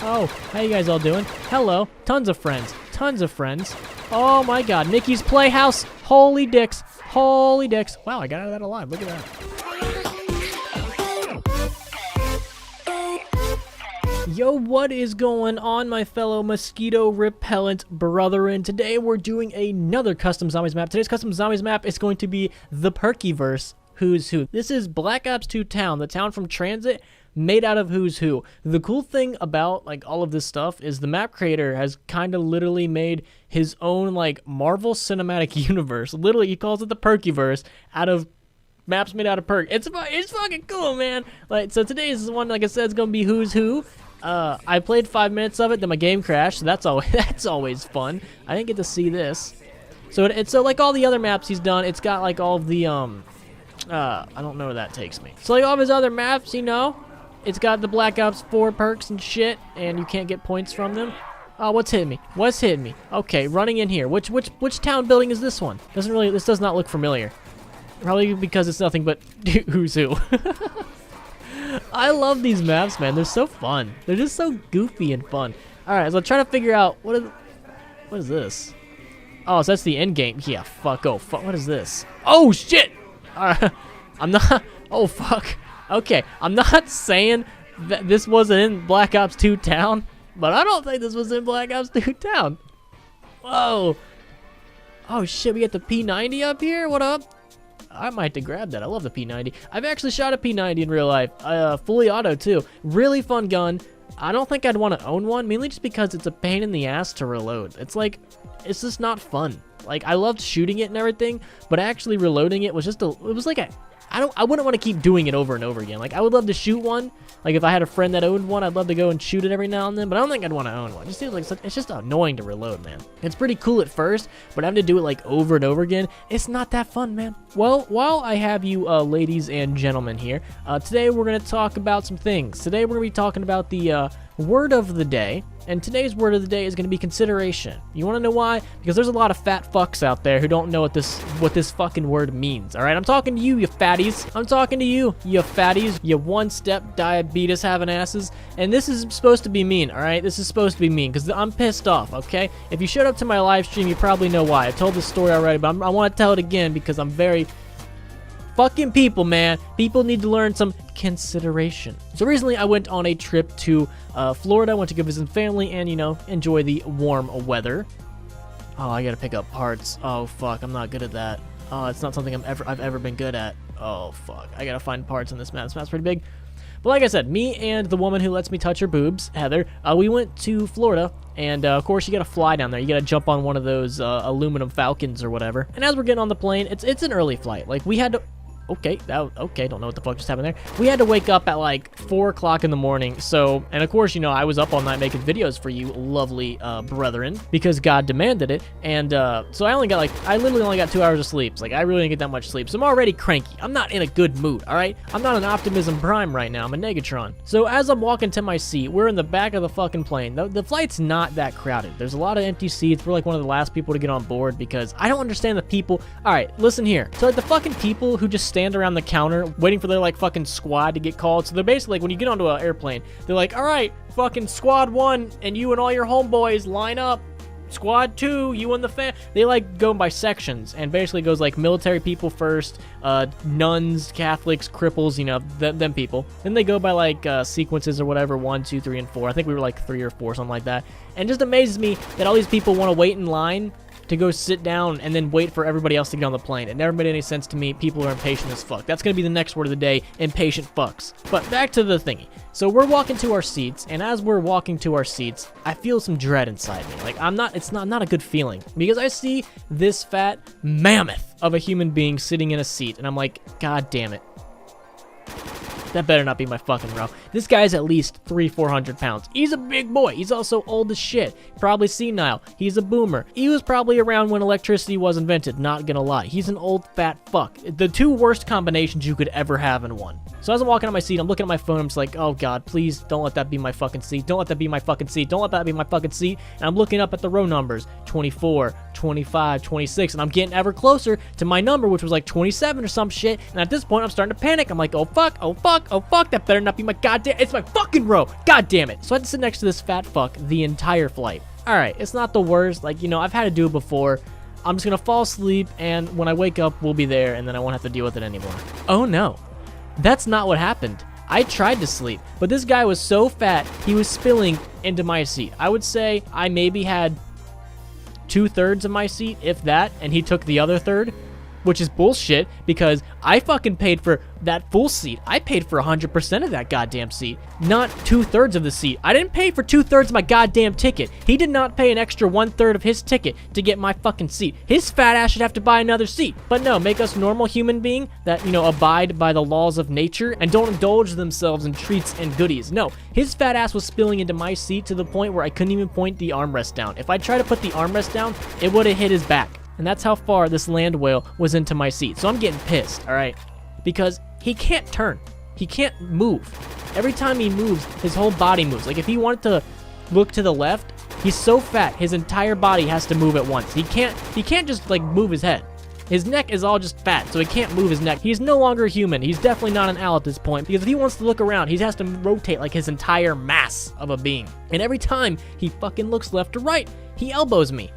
Oh, how you guys all doing? Hello. Tons of friends. Tons of friends. Oh my god. Nickis Playhouse. Holy dicks. Holy dicks. Wow, I got out of that alive. Look at that. Yo, what is going on, my fellow mosquito repellent brethren? Today we're doing another custom zombies map. Today's custom zombies map is going to be the Perkyverse Who's Who. This is Black Ops 2 Town, the town from Transit, made out of Who's Who. The cool thing about like all of this stuff is the map creator has kind of literally made his own like Marvel Cinematic Universe. Literally, he calls it the Perkyverse out of maps made out of perk. It's fucking cool, man. Like, so today's one, like I said, is gonna be Who's Who. I played 5 minutes of it, then my game crashed, so that's always fun. I didn't get to see this. So it's so like all the other maps he's done, it's got like all of the I don't know where that takes me. So like all of his other maps, you know, it's got the Black Ops 4 perks and shit, and you can't get points from them. Oh, what's hitting me? What's hitting me? Okay, running in here. Which town building is this one? This does not look familiar. Probably because it's nothing but Who's Who. I love these maps, man. They're so fun. They're just so goofy and fun. Alright, so I'm trying to figure out what is this? Oh, so that's the end game. Yeah, fuck. Oh, fuck. What is this? Oh, shit! I'm not... Oh, fuck. Okay, I'm not saying that this wasn't in Black Ops 2 Town, but I don't think this was in Black Ops 2 Town. Whoa. Oh, shit. We got the P90 up here? What up? I might have to grab that. I love the P90. I've actually shot a P90 in real life. Fully auto, too. Really fun gun. I don't think I'd want to own one, mainly just because it's a pain in the ass to reload. It's like, it's just not fun. Like, I loved shooting it and everything, but actually reloading it was just I wouldn't want to keep doing it over and over again. Like, I would love to shoot one. Like, if I had a friend that owned one, I'd love to go and shoot it every now and then, but I don't think I'd want to own one. It just seems like it's just annoying to reload, man. It's pretty cool at first, but having to do it, like, over and over again, it's not that fun, man. Well, while I have you ladies and gentlemen here, today we're going to talk about some things. Today we're going to be talking about the word of the day. And today's word of the day is going to be consideration. You want to know why? Because there's a lot of fat fucks out there who don't know what this fucking word means. All right, I'm talking to you, you fatties. I'm talking to you, you fatties. You one-step diabetes having asses. And this is supposed to be mean. All right, this is supposed to be mean because I'm pissed off. Okay, if you showed up to my live stream, you probably know why. I told this story already, but I want to tell it again because I'm very fucking people, man. People need to learn some consideration. So recently I went on a trip to Florida. I went to go visit some family and, you know, enjoy the warm weather. Oh, I gotta pick up parts. Oh, fuck. I'm not good at that. Oh, it's not something I've ever been good at. Oh, fuck. I gotta find parts in this map. This map's pretty big. But like I said, me and the woman who lets me touch her boobs, Heather, we went to Florida. And, of course, you gotta fly down there. You gotta jump on one of those aluminum Falcons or whatever. And as we're getting on the plane, it's an early flight. Like, we had to... Okay, don't know what the fuck just happened there. We had to wake up at like 4 o'clock in the morning. So, and of course, you know, I was up all night making videos for you lovely brethren because God demanded it. And so I literally only got 2 hours of sleep. Like, I really didn't get that much sleep. So I'm already cranky. I'm not in a good mood, all right? I'm not an Optimism Prime right now. I'm a Negatron. So as I'm walking to my seat, we're in the back of the fucking plane. The flight's not that crowded. There's a lot of empty seats. We're like one of the last people to get on board because I don't understand the people. All right, listen here. So like the fucking people who just stand around the counter waiting for their like fucking squad to get called. So they're basically like when you get onto an airplane, they're like, all right, fucking squad 1 and you and all your homeboys line up. Squad 2, you and the fam. They like go by sections and basically goes like military people first, nuns, Catholics, cripples, you know, them people. Then they go by like sequences or whatever, 1, 2, 3, and 4. I think we were like 3 or 4, something like that. And it just amazes me that all these people want to wait in line to go sit down and then wait for everybody else to get on the plane. It never made any sense to me. People are impatient as fuck. That's gonna be the next word of the day, impatient fucks. But back to the thingy. So we're walking to our seats, and as we're walking to our seats, I feel some dread inside me. Like it's not a good feeling because I see this fat mammoth of a human being sitting in a seat, and I'm like, God damn it. That better not be my fucking bro. This guy's at least 300-400 pounds. He's a big boy. He's also old as shit. Probably senile. He's a boomer. He was probably around when electricity was invented, not gonna lie. He's an old fat fuck. The two worst combinations you could ever have in one. So as I'm walking on my seat, I'm looking at my phone. I'm just like, oh God, please don't let that be my fucking seat. Don't let that be my fucking seat. Don't let that be my fucking seat. And I'm looking up at the row numbers, 24, 25, 26, and I'm getting ever closer to my number, which was like 27 or some shit. And at this point, I'm starting to panic. I'm like, oh fuck, fuck? Oh, fuck, that better not be my goddamn... It's my fucking row. God damn it. So I had to sit next to this fat fuck the entire flight. All right, it's not the worst. Like, you know, I've had to do it before. I'm just gonna fall asleep, and when I wake up, we'll be there, and then I won't have to deal with it anymore. Oh, no. That's not what happened. I tried to sleep, but this guy was so fat, he was spilling into my seat. I would say I maybe had 2/3 of my seat, if that, and he took the other third, which is bullshit because I fucking paid for that full seat. I paid for 100% of that goddamn seat, not 2/3 of the seat. I didn't pay for 2/3 of my goddamn ticket. He did not pay an extra 1/3 of his ticket to get my fucking seat. His fat ass should have to buy another seat. But no, make us normal human being that, you know, abide by the laws of nature and don't indulge themselves in treats and goodies. No, his fat ass was spilling into my seat to the point where I couldn't even point the armrest down. If I tried to put the armrest down, it would have hit his back. And that's how far this land whale was into my seat. So I'm getting pissed, all right? Because he can't turn. He can't move. Every time he moves, his whole body moves. Like if he wanted to look to the left, he's so fat, his entire body has to move at once. He can't just like move his head. His neck is all just fat, so he can't move his neck. He's no longer human. He's definitely not an owl at this point, because if he wants to look around, he has to rotate like his entire mass of a being. And every time he fucking looks left or right, he elbows me.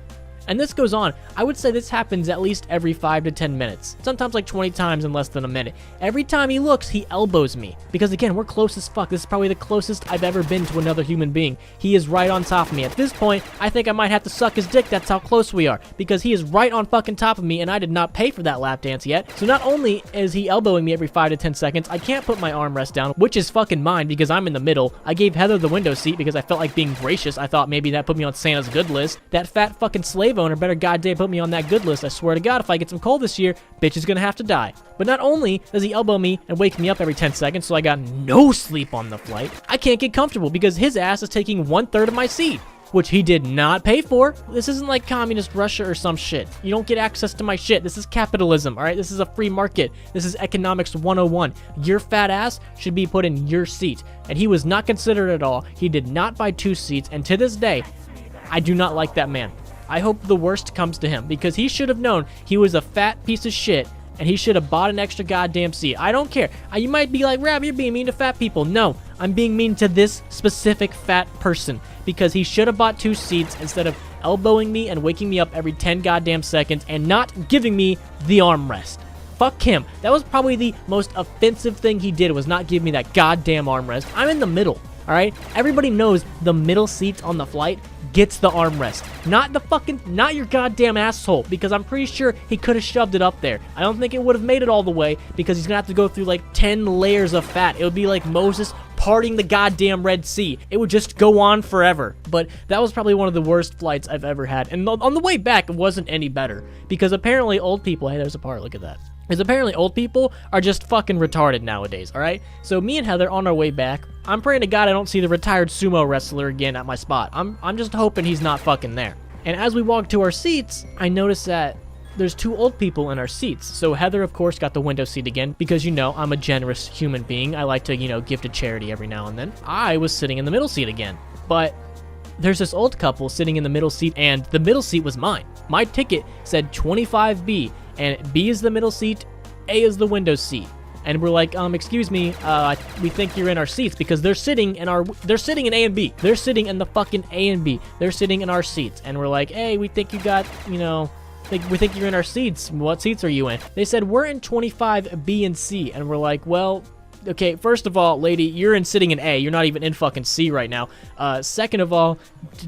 And this goes on. I would say this happens at least every 5 to 10 minutes. Sometimes like 20 times in less than a minute. Every time he looks, he elbows me. Because again, we're close as fuck. This is probably the closest I've ever been to another human being. He is right on top of me. At this point, I think I might have to suck his dick. That's how close we are. Because he is right on fucking top of me, and I did not pay for that lap dance yet. So not only is he elbowing me every 5 to 10 seconds, I can't put my armrest down, which is fucking mine because I'm in the middle. I gave Heather the window seat because I felt like being gracious. I thought maybe that put me on Santa's good list. That fat fucking slave owner better goddamn put me on that good list. I swear to God, if I get some coal this year, bitch is gonna have to die. But not only does he elbow me and wake me up every 10 seconds, so I got no sleep on the flight, I can't get comfortable because his ass is taking 1/3 of my seat, which he did not pay for. This isn't like communist Russia or some shit. You don't get access to my shit. This is capitalism, all right? This is a free market. This is economics 101. Your fat ass should be put in your seat. And he was not considered at all. He did not buy 2 seats, and to this day, I do not like that man. I hope the worst comes to him because he should have known he was a fat piece of shit and he should have bought an extra goddamn seat. I don't care. You might be like, Rab, you're being mean to fat people. No, I'm being mean to this specific fat person because he should have bought 2 seats instead of elbowing me and waking me up every 10 goddamn seconds and not giving me the armrest. Fuck him. That was probably the most offensive thing he did, was not give me that goddamn armrest. I'm in the middle, all right? Everybody knows the middle seat on the flight gets the armrest, not your goddamn asshole, because I'm pretty sure he could have shoved it up there. I don't think it would have made it all the way because he's gonna have to go through like 10 layers of fat. It would be like Moses parting the goddamn Red Sea. It would just go on forever. But that was probably one of the worst flights I've ever had. And on the way back, it wasn't any better because apparently old people, hey, there's a part, look at that. Because apparently old people are just fucking retarded nowadays, all right? So me and Heather on our way back, I'm praying to God I don't see the retired sumo wrestler again at my spot. I'm just hoping he's not fucking there. And as we walk to our seats, I notice that there's 2 old people in our seats. So Heather, of course, got the window seat again because, you know, I'm a generous human being. I like to, you know, give to charity every now and then. I was sitting in the middle seat again. But there's this old couple sitting in the middle seat, and the middle seat was mine. My ticket said 25B. And B is the middle seat, A is the window seat. And we're like, excuse me, we think you're in our seats because they're sitting in A and B. They're sitting in the fucking A and B. They're sitting in our seats. And we're like, hey, we think you got, you know, we think you're in our seats. What seats are you in? They said, we're in 25B and C. And we're like, well, okay, first of all, lady, you're sitting in A. You're not even in fucking C right now. Second of all,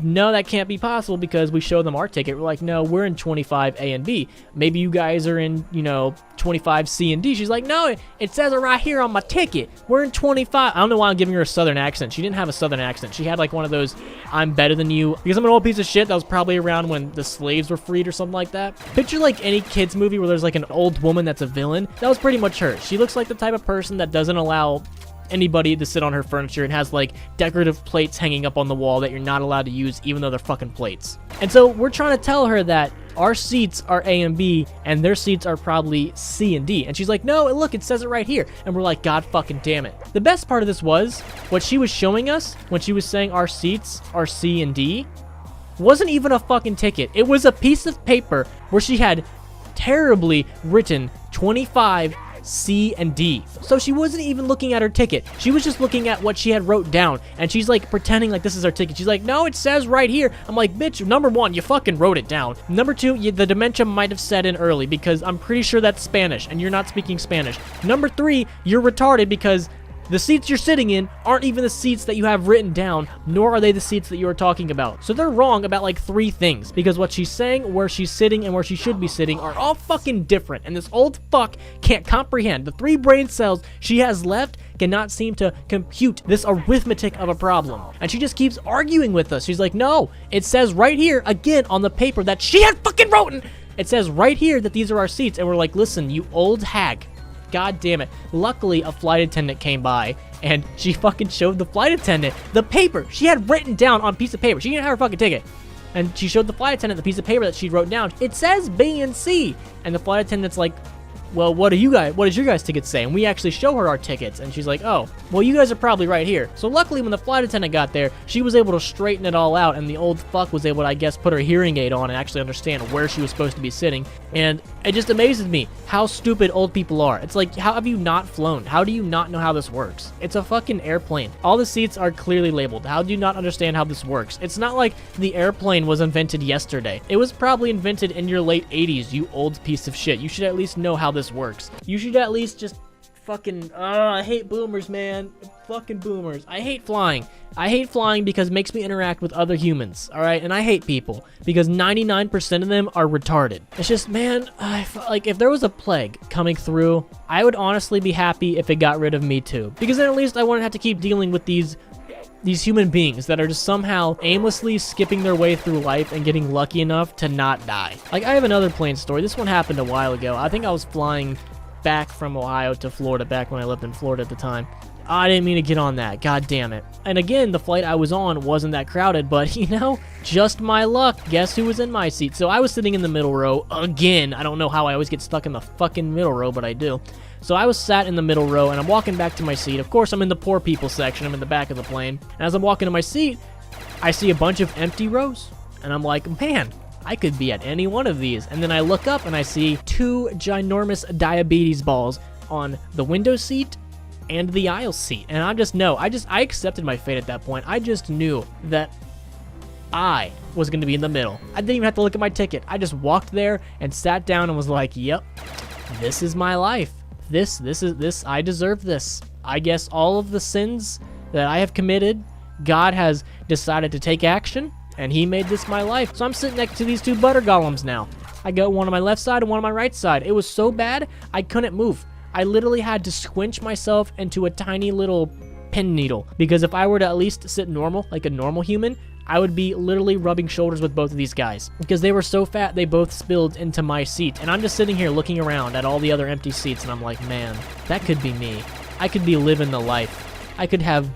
no, that can't be possible because we show them our ticket. We're like, no, we're in 25 A and B. Maybe you guys are in, you know, 25 C and D. She's like, no, it says it right here on my ticket. We're in 25. I don't know why I'm giving her a southern accent. She didn't have a southern accent. She had like one of those, I'm better than you. Because I'm an old piece of shit that was probably around when the slaves were freed or something like that. Picture like any kid's movie where there's like an old woman that's a villain. That was pretty much her. She looks like the type of person that doesn't allow anybody to sit on her furniture and has like decorative plates hanging up on the wall that you're not allowed to use even though they're fucking plates. And so we're trying to tell her that our seats are A and B and their seats are probably C and D. And she's like, no, look, it says it right here. And we're like, God fucking damn it. The best part of this was what she was showing us when she was saying our seats are C and D wasn't even a fucking ticket. It was a piece of paper where she had terribly written 25 C, and D. So she wasn't even looking at her ticket. She was just looking at what she had wrote down, and she's like pretending like this is her ticket. She's like, no, it says right here. I'm like, bitch, number one, you fucking wrote it down. Number two, the dementia might have set in early because I'm pretty sure that's Spanish, and you're not speaking Spanish. Number three, you're retarded because the seats you're sitting in aren't even the seats that you have written down, nor are they the seats that you are talking about. So they're wrong about like 3 things, because what she's saying, where she's sitting, and where she should be sitting are all fucking different, and this old fuck can't comprehend. The 3 brain cells she has left cannot seem to compute this arithmetic of a problem. And she just keeps arguing with us. She's like, no, it says right here, again, on the paper that she had fucking written, it says right here that these are our seats, and we're like, listen, you old hag. God damn it. Luckily, a flight attendant came by, and she fucking showed the flight attendant the paper she had written down on a piece of paper. She didn't have her fucking ticket. And she showed the flight attendant the piece of paper that she wrote down. It says B and C. And the flight attendant's like, well, what does your guys' ticket say? And we actually show her our tickets, and she's like, oh, well, you guys are probably right here. So luckily, when the flight attendant got there, she was able to straighten it all out, and the old fuck was able to, I guess, put her hearing aid on and actually understand where she was supposed to be sitting. And it just amazes me how stupid old people are. It's like, how have you not flown? How do you not know how this works? It's a fucking airplane. All the seats are clearly labeled. How do you not understand how this works? It's not like the airplane was invented yesterday. It was probably invented in your late 80s, you old piece of shit. You should at least know how this works. You should at least just fucking, I hate boomers, man. Fucking boomers. I hate flying. I hate flying because it makes me interact with other humans, alright? And I hate people because 99% of them are retarded. It's just, man, like, if there was a plague coming through, I would honestly be happy if it got rid of me too. Because then at least I wouldn't have to keep dealing with these human beings that are just somehow aimlessly skipping their way through life and getting lucky enough to not die. Like, I have another plane story. This one happened a while ago. I think I was flying back from Ohio to Florida back when I lived in Florida at the time. I didn't mean to get on that. God damn it. And again, the flight I was on wasn't that crowded, but you know, just my luck. Guess who was in my seat? So I was sitting in the middle row again. I don't know how I always get stuck in the fucking middle row, but I do. So I was sat in the middle row, and I'm walking back to my seat. Of course, I'm in the poor people section. I'm in the back of the plane. And as I'm walking to my seat, I see a bunch of empty rows. And I'm like, man, I could be at any one of these. And then I look up, and I see 2 ginormous diabetes balls on the window seat and the aisle seat. And I accepted my fate at that point. I just knew that I was going to be in the middle. I didn't even have to look at my ticket. I just walked there and sat down and was like, yep, this is my life. This, I deserve this. I guess all of the sins that I have committed, God has decided to take action, and he made this my life. So I'm sitting next to these 2 butter golems now. I got one on my left side and one on my right side. It was so bad, I couldn't move. I literally had to squinch myself into a tiny little pin needle, because if I were to at least sit normal, like a normal human, I would be literally rubbing shoulders with both of these guys, because they were so fat they both spilled into my seat. And I'm just sitting here looking around at all the other empty seats, and I'm like, man, that could be me. I could be living the life. I could have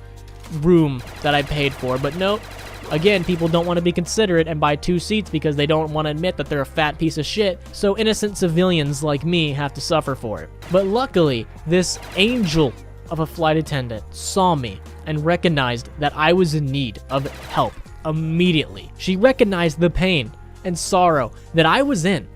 room that I paid for, but nope. Again, people don't want to be considerate and buy 2 seats because they don't want to admit that they're a fat piece of shit, so innocent civilians like me have to suffer for it. But luckily, this angel of a flight attendant saw me and recognized that I was in need of help immediately. She recognized the pain and sorrow that I was in,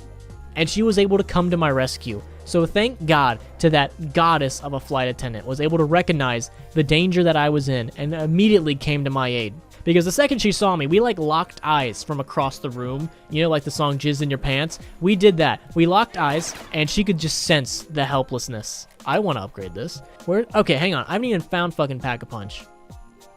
and she was able to come to my rescue. So thank God to that goddess of a flight attendant, was able to recognize the danger that I was in and immediately came to my aid. Because the second she saw me, we like locked eyes from across the room. You know, like the song Jizz in Your Pants? We did that. We locked eyes, and she could just sense the helplessness. I want to upgrade this. Okay, hang on. I haven't even found fucking Pack-a-Punch.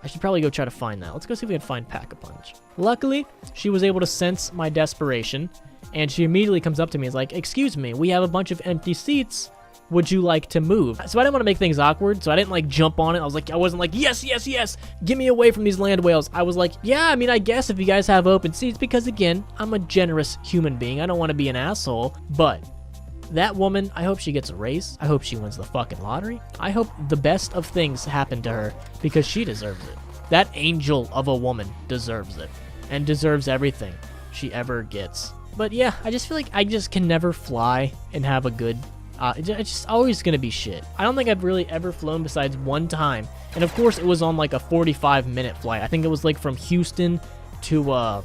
I should probably go try to find that. Let's go see if we can find Pack-a-Punch. Luckily, she was able to sense my desperation, and she immediately comes up to me and is like, excuse me, we have a bunch of empty seats. Would you like to move? So I didn't want to make things awkward, so I didn't like jump on it. I wasn't like, yes, yes, yes, get me away from these land whales. I was like, yeah, I mean, I guess if you guys have open seats, because again, I'm a generous human being. I don't want to be an asshole, but that woman, I hope she gets a raise. I hope she wins the fucking lottery. I hope the best of things happen to her, because she deserves it. That angel of a woman deserves it, and deserves everything she ever gets. But yeah, I just feel like I just can never fly and have a good it's just always gonna be shit. I don't think I've really ever flown besides one time, and of course it was on like a 45-minute flight. I think it was like from Houston to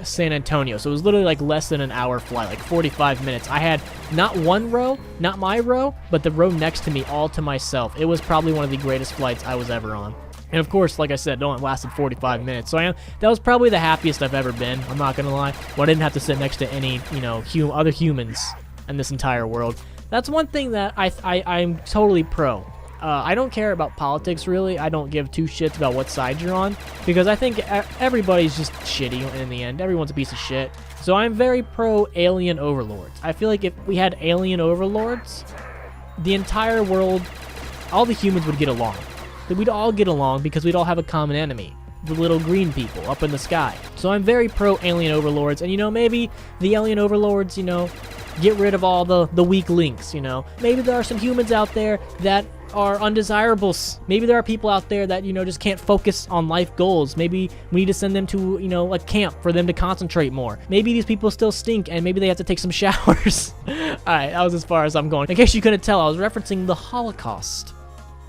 San Antonio. So it was literally like less than an hour flight, like 45 minutes. I had not one row, not my row, but the row next to me all to myself. It was probably one of the greatest flights I was ever on. And of course, like I said, it only lasted 45 minutes. So that was probably the happiest I've ever been. I'm not going to lie. Well, I didn't have to sit next to any, you know, other humans in this entire world. That's one thing that I'm totally pro. I don't care about politics, really. I don't give two shits about what side you're on, because I think everybody's just shitty in the end. Everyone's a piece of shit. So I'm very pro alien overlords. I feel like if we had alien overlords, the entire world, all the humans would get along. We'd all get along because we'd all have a common enemy. The little green people up in the sky. So I'm very pro alien overlords, and you know, maybe the alien overlords, you know, get rid of all the weak links, you know. Maybe there are some humans out there that are undesirables. Maybe there are people out there that, you know, just can't focus on life goals. Maybe we need to send them to, you know, a camp for them to concentrate more. Maybe these people still stink and maybe they have to take some showers. Alright, that was as far as I'm going. In case you couldn't tell, I was referencing the Holocaust.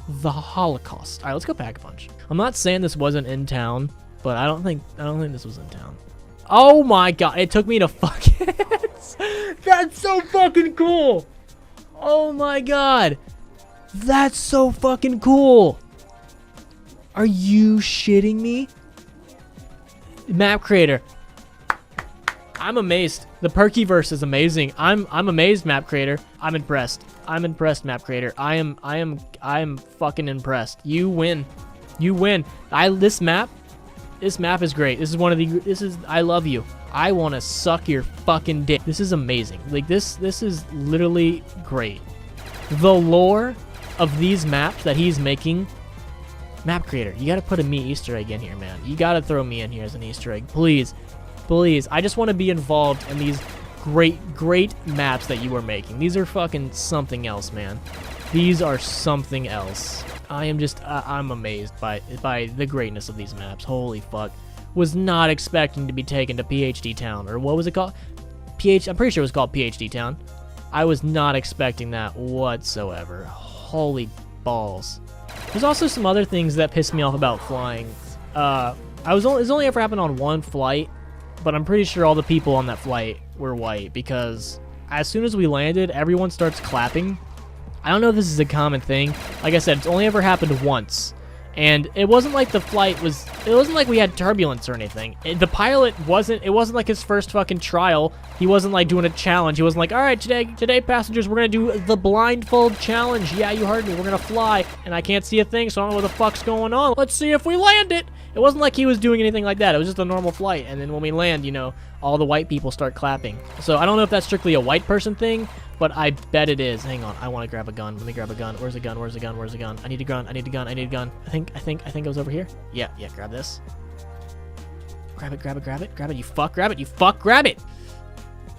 The Holocaust. Alright, let's go Pack a Punch. I'm not saying this wasn't in town, but I don't think this was in town. Oh my god, it took me to fuck it. That's so fucking cool. Oh my god. That's so fucking cool. Are you shitting me? Map creator. I'm amazed. The Perkyverse is amazing. I'm amazed, map creator. I'm impressed. I'm impressed, map creator. I am fucking impressed. You win. You win. This map is great. This is I love you. I want to suck your fucking dick. This is amazing. Like this is literally great. The lore of these maps that he's making. Map creator, you gotta put a me Easter egg in here, man. You gotta throw me in here as an Easter egg, please. Please. I just want to be involved in these great maps that you are making. These are fucking something else, man. These are something else. I'm amazed by the greatness of these maps. Holy fuck. Was not expecting to be taken to PhD Town, or what was it called? I'm pretty sure it was called PhD Town. I was not expecting that whatsoever. Holy balls. There's also some other things that pissed me off about flying. It's only ever happened on one flight, but I'm pretty sure all the people on that flight were white, because as soon as we landed, everyone starts clapping. I don't know if this is a common thing. Like I said, it's only ever happened once. And it wasn't like it wasn't like we had turbulence or anything. The pilot it wasn't like his first fucking trial. He wasn't like doing a challenge. He wasn't like, all right, today passengers, we're going to do the blindfold challenge. Yeah, you heard me. We're going to fly. And I can't see a thing, so I don't know what the fuck's going on. Let's see if we land it. It wasn't like he was doing anything like that. It was just a normal flight. And then when we land, you know, all the white people start clapping. So I don't know if that's strictly a white person thing, but I bet it is. Hang on, I want to grab a gun. Let me grab a gun. Where's the gun? Where's the gun? Where's the gun? I need a gun. I need a gun. I need a gun. I think it was over here. Yeah, grab this. Grab it, grab it, grab it. Grab it, you fuck. Grab it, you fuck. Grab it.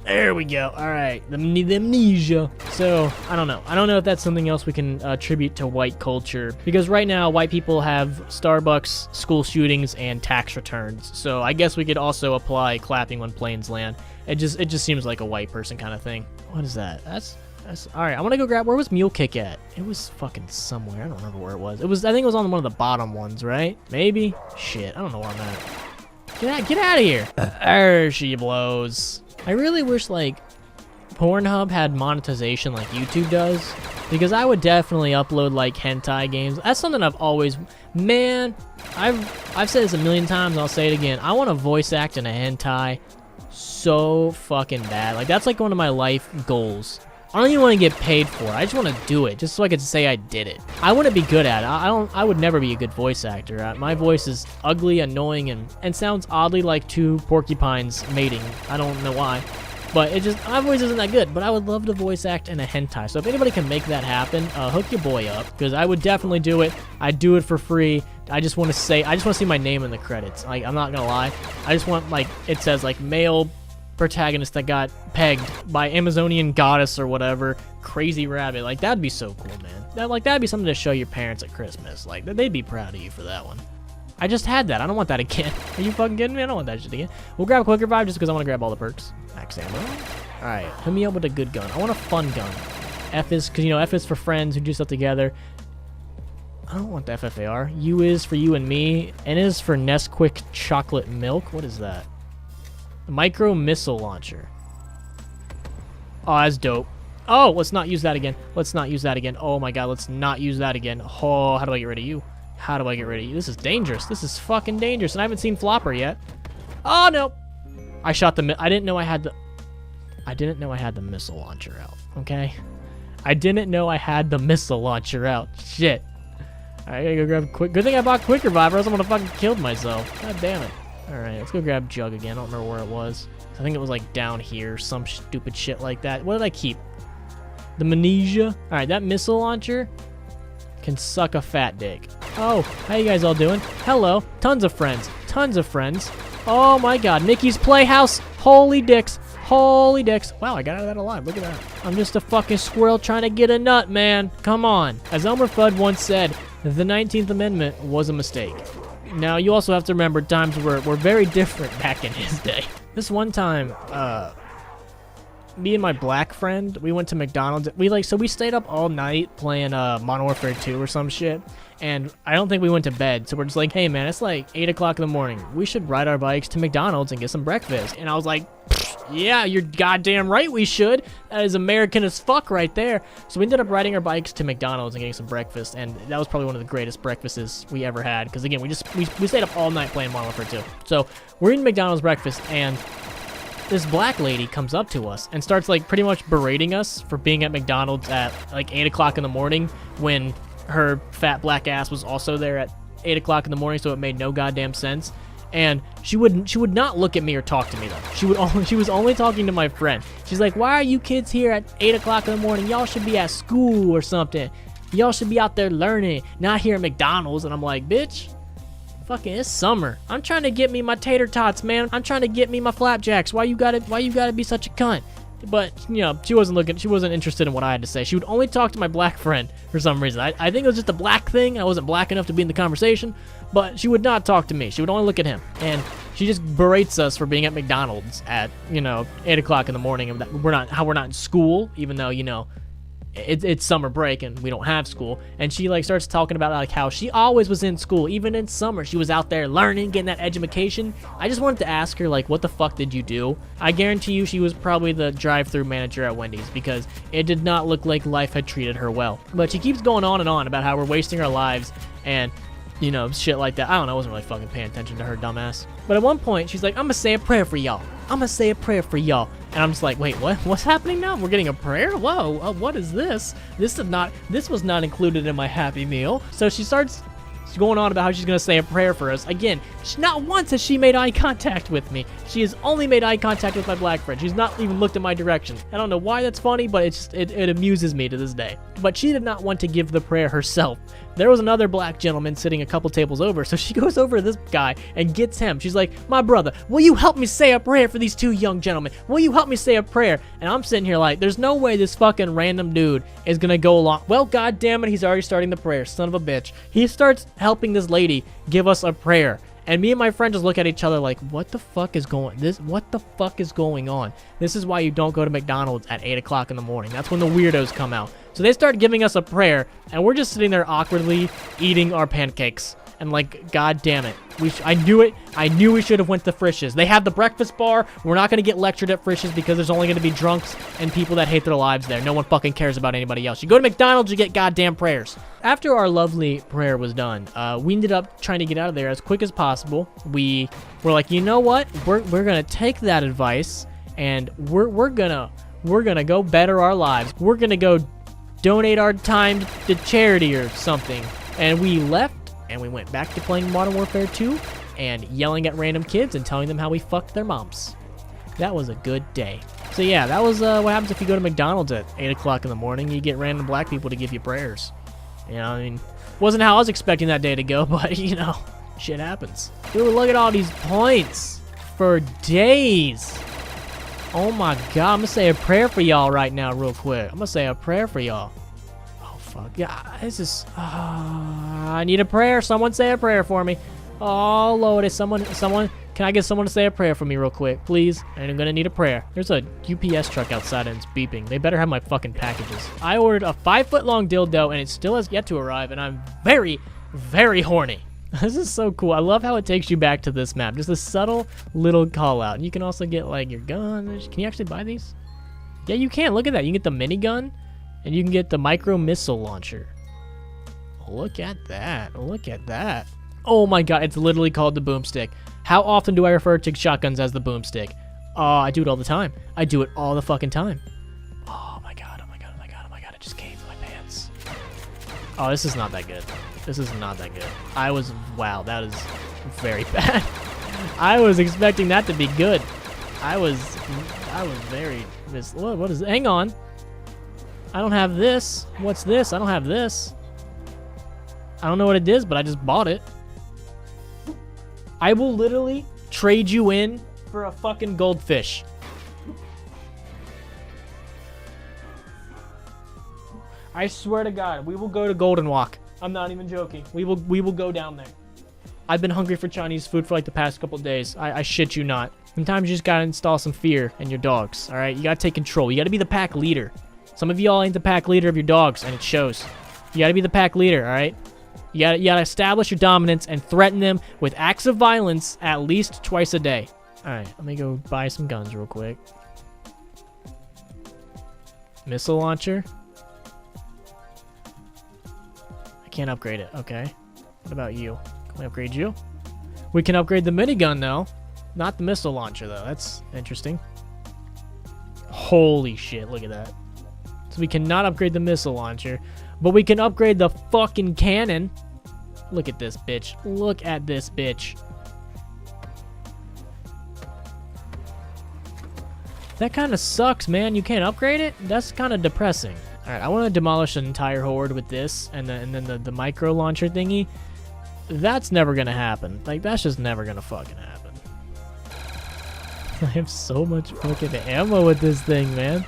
There we go. All right, the amnesia. So, I don't know. I don't know if that's something else we can attribute to white culture, because right now, white people have Starbucks, school shootings, and tax returns. So, I guess we could also apply clapping when planes land. It just seems like a white person kind of thing. What is that? That's all right. I want to go grab. Where was Mule Kick at? It was fucking somewhere. I don't remember where it was. I think it was on one of the bottom ones, right? Maybe. Shit. I don't know where I'm at. Get out of here. There she blows. I really wish like Pornhub had monetization like YouTube does, because I would definitely upload like hentai games. That's something I've always, man, I've said this a million times and I'll say it again. I want to voice act in a hentai so fucking bad. Like that's like one of my life goals. I don't even want to get paid for it. I just want to do it just so I could say I did it. I wouldn't be good at it. I would never be a good voice actor. My voice is ugly, annoying, and sounds oddly like two porcupines mating. I don't know why. But my voice isn't that good. But I would love to voice act in a hentai. So if anybody can make that happen, hook your boy up, because I would definitely do it. I'd do it for free. I just want to see my name in the credits. Like, I'm not gonna lie. I just want, like, it says like male protagonist that got pegged by Amazonian goddess or whatever, crazy rabbit. Like, that'd be so cool, man. That'd be something to show your parents at Christmas. Like, they'd be proud of you for that one. I just had that. I don't want that again. Are you fucking kidding me? I don't want that shit again. We'll grab a quick revive just because I want to grab all the perks. Max ammo. Alright, hit me up with a good gun. I want a fun gun. F is, because, you know, F is for friends who do stuff together. I don't want the FFAR. U is for you and me. N is for Nesquik chocolate milk. What is that? Micro missile launcher. Oh, that's dope. Oh, let's not use that again. Let's not use that again. Oh my god, let's not use that again. Oh, how do I get rid of you? How do I get rid of you? This is dangerous. This is fucking dangerous, and I haven't seen Flopper yet. Oh no! I shot the. I didn't know I had the. I didn't know I had the missile launcher out. Okay, I didn't know I had the missile launcher out. Shit. I gotta go grab quick. Good thing I bought Quick Reviver, or else I would have fucking killed myself. God damn it. All right, let's go grab Jug again. I don't remember where it was. I think it was like down here, some stupid shit like that. What did I keep? The Amnesia. All right, that missile launcher can suck a fat dick. Oh, how you guys all doing? Hello. Tons of friends. Tons of friends. Oh my god. Nickis Playhouse. Holy dicks. Holy dicks. Wow, I got out of that alive. Look at that. I'm just a fucking squirrel trying to get a nut, man. Come on. As Elmer Fudd once said, the 19th Amendment was a mistake. Now, you also have to remember times were very different back in his day. This one time, me and my black friend, we went to McDonald's. We stayed up all night playing Modern Warfare 2 or some shit. And I don't think we went to bed. So we're just like, hey man, it's like 8 o'clock in the morning. We should ride our bikes to McDonald's and get some breakfast. And I was like, yeah, you're goddamn right we should. That is American as fuck right there. So we ended up riding our bikes to McDonald's and getting some breakfast. And that was probably one of the greatest breakfasts we ever had. Because again, we stayed up all night playing Modern Warfare 2. So we're eating McDonald's breakfast, and this black lady comes up to us and starts like pretty much berating us for being at McDonald's at like 8 o'clock in the morning when her fat black ass was also there at 8 o'clock in the morning, so it made no goddamn sense. And she would not look at me or talk to me though. She was only talking to my friend. She's like, why are you kids here at 8 o'clock in the morning? Y'all should be at school or something. Y'all should be out there learning, not here at McDonald's. And I'm like, bitch, fucking it's summer. I'm trying to get me my tater tots, man. I'm trying to get me my flapjacks. Why you gotta be such a cunt? But, you know, she wasn't interested in what I had to say. She would only talk to my black friend for some reason. I think it was just a black thing. I wasn't black enough to be in the conversation, but she would not talk to me. She would only look at him. And she just berates us for being at McDonald's at, 8 o'clock in the morning, and that we're not in school, even though, it's summer break and we don't have school. And she like starts talking about like how she always was in school, even in summer she was out there learning, getting that education. I just wanted to ask her, like, what the fuck did you do? I guarantee you she was probably the drive-through manager at Wendy's, because it did not look like life had treated her well. But she keeps going on and on about how we're wasting our lives and shit like that. I don't know, I wasn't really fucking paying attention to her dumbass. But at one point she's like, I'm gonna say a prayer for y'all. I'm gonna say a prayer for y'all. And I'm just like, wait, what? What's happening now? We're getting a prayer? Whoa, what is this? This was not included in my Happy Meal. So she starts going on about how she's gonna say a prayer for us. Again, not once has she made eye contact with me. She has only made eye contact with my black friend. She's not even looked in my direction. I don't know why that's funny, but it amuses me to this day. But she did not want to give the prayer herself. There was another black gentleman sitting a couple tables over, so she goes over to this guy and gets him. She's like, my brother, will you help me say a prayer for these two young gentlemen? Will you help me say a prayer? And I'm sitting here like, there's no way this fucking random dude is gonna go along. Well, god damn it, he's already starting the prayer, son of a bitch. He starts helping this lady give us a prayer. And me and my friend just look at each other like, what the fuck is going on? This is why you don't go to McDonald's at 8 o'clock in the morning. That's when the weirdos come out. So they start giving us a prayer, and we're just sitting there awkwardly eating our pancakes. And like, god damn it. I knew it. I knew we should have went to Frisch's. They have the breakfast bar. We're not going to get lectured at Frisch's because there's only going to be drunks and people that hate their lives there. No one fucking cares about anybody else. You go to McDonald's, you get goddamn prayers. After our lovely prayer was done, we ended up trying to get out of there as quick as possible. We were like, you know what? We're going to take that advice, and we're going to go better our lives. We're going to go donate our time to charity or something. And we left. And we went back to playing Modern Warfare 2 and yelling at random kids and telling them how we fucked their moms. That was a good day. So yeah, that was what happens if you go to McDonald's at 8 o'clock in the morning. You get random black people to give you prayers. I mean, wasn't how I was expecting that day to go, but shit happens. Dude, look at all these points for days. Oh my god, I'm gonna say a prayer for y'all right now real quick. I'm gonna say a prayer for y'all. Yeah, this is... I need a prayer. Someone say a prayer for me. Oh, Lord. Someone... Can I get someone to say a prayer for me real quick, please? And I'm gonna need a prayer. There's a UPS truck outside and it's beeping. They better have my fucking packages. I ordered a 5-foot-long dildo and it still has yet to arrive, and I'm very, very horny. This is so cool. I love how it takes you back to this map. Just a subtle little call out. You can also get like your gun. Can you actually buy these? Yeah, you can. Look at that. You can get the minigun and you can get the micro missile launcher. Look at that. Look at that. Oh my god, it's literally called the boomstick. How often do I refer to shotguns as the boomstick? Oh, I do it all the time. I do it all the fucking time. Oh my god, oh my god, oh my god, oh my god. It just came to my pants. Oh, this is not that good. This is not that good. Wow, that is very bad. I was expecting that to be good. I was very, what is it? Hang on. I don't have this. What's this? I don't have this. I don't know what it is, but I just bought it. I will literally trade you in for a fucking goldfish. I swear to God, we will go to Golden Walk. I'm not even joking. We will go down there. I've been hungry for Chinese food for like the past couple days. I shit you not. Sometimes you just gotta install some fear in your dogs, all right? You gotta take control. You gotta be the pack leader. Some of y'all ain't the pack leader of your dogs, and it shows. You gotta be the pack leader, all right? You gotta establish your dominance and threaten them with acts of violence at least twice a day. All right, let me go buy some guns real quick. Missile launcher. I can't upgrade it. Okay. What about you? Can we upgrade you? We can upgrade the minigun though. Not the missile launcher though. That's interesting. Holy shit, look at that. So we cannot upgrade the missile launcher, but we can upgrade the fucking cannon. Look at this bitch. Look at this bitch. That kind of sucks, man. You can't upgrade it? That's kind of depressing. All right, I want to demolish an entire horde with this and then the micro launcher thingy. That's never going to happen. Like, that's just never going to fucking happen. I have so much fucking ammo with this thing, man.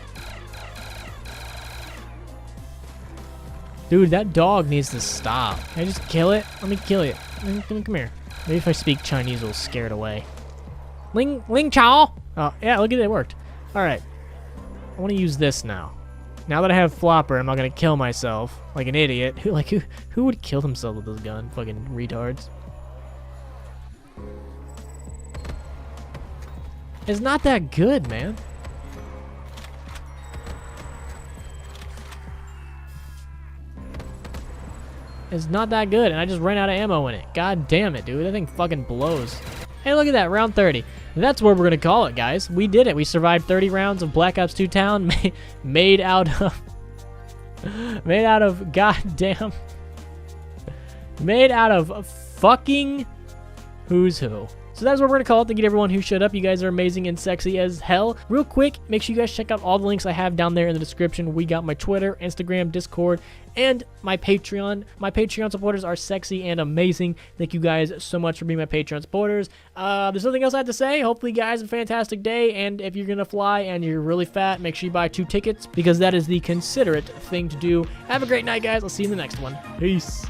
Dude, that dog needs to stop. Can I just kill it? Let me kill it. Come here. Maybe if I speak Chinese, it'll scare it away. Ling Chao. Oh, yeah, look at it. It worked. All right. I want to use this now. Now that I have Flopper, I'm not going to kill myself like an idiot. Who would kill themselves with this gun? Fucking retards. It's not that good, man. It's not that good, and I just ran out of ammo in it. God damn it, dude. That thing fucking blows. Hey, look at that. Round 30. That's what we're going to call it, guys. We did it. We survived 30 rounds of Black Ops 2 Town made out of... made out of goddamn... made out of fucking who's who. So that's what we're going to call it. Thank you to everyone who showed up. You guys are amazing and sexy as hell. Real quick, make sure you guys check out all the links I have down there in the description. We got my Twitter, Instagram, Discord, and my Patreon. My Patreon supporters are sexy and amazing. Thank you guys so much for being my Patreon supporters. There's nothing else I have to say. Hopefully, you guys have a fantastic day. And if you're going to fly and you're really fat, make sure you buy 2 tickets because that is the considerate thing to do. Have a great night, guys. I'll see you in the next one. Peace.